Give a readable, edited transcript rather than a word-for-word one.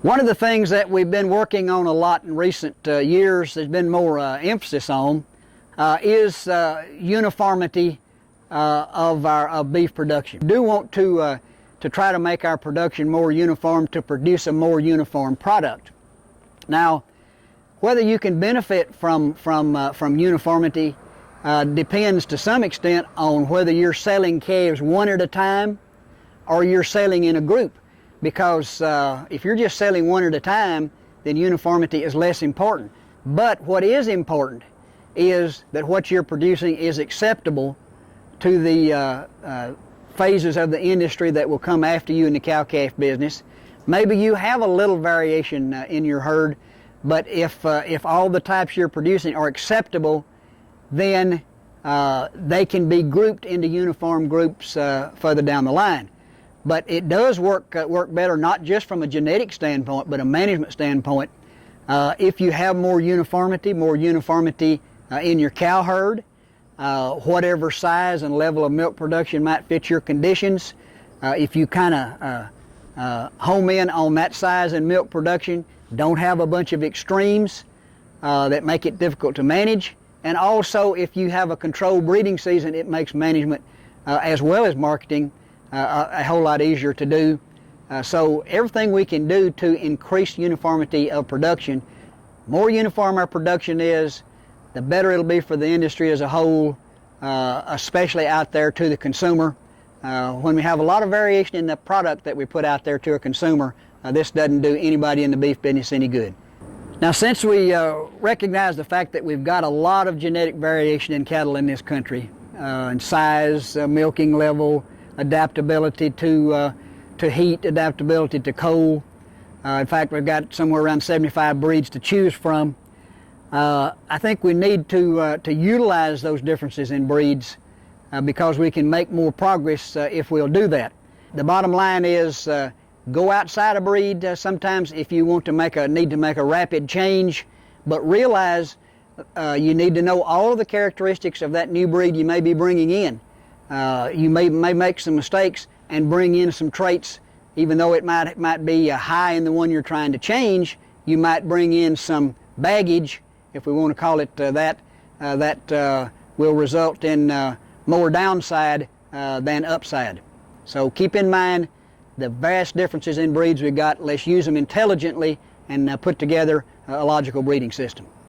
One of the things that we've been working on a lot in recent years, there's been more emphasis on, is uniformity of our beef production. We do want to try to make our production more uniform, to produce a more uniform product. Now, whether you can benefit from uniformity depends to some extent on whether you're selling calves one at a time or you're selling in a group. Because if you're just selling one at a time, then uniformity is less important. But what is important is that what you're producing is acceptable to the phases of the industry that will come after you in the cow-calf business. Maybe you have a little variation in your herd, but if all the types you're producing are acceptable, then they can be grouped into uniform groups further down the line. But it does work better, not just from a genetic standpoint, but a management standpoint. If you have more uniformity in your cow herd, whatever size and level of milk production might fit your conditions, if you kind of home in on that size and milk production, don't have a bunch of extremes that make it difficult to manage. And also, if you have a controlled breeding season, it makes management as well as marketing a whole lot easier to do. So everything we can do to increase uniformity of production, more uniform our production is, the better it'll be for the industry as a whole, especially out there to the consumer. When we have a lot of variation in the product that we put out there to a consumer, this doesn't do anybody in the beef business any good. Now, since we recognize the fact that we've got a lot of genetic variation in cattle in this country, in size, milking level, adaptability to heat, adaptability to cold. In fact, we've got somewhere around 75 breeds to choose from. I think we need to utilize those differences in breeds because we can make more progress if we'll do that. The bottom line is go outside a breed sometimes if you want to need to make a rapid change, but realize you need to know all of the characteristics of that new breed you may be bringing in. You may make some mistakes and bring in some traits, even though it might be high in the one you're trying to change. You might bring in some baggage, if we want to call it that will result in more downside than upside. So keep in mind the vast differences in breeds we've got. Let's use them intelligently and put together a logical breeding system.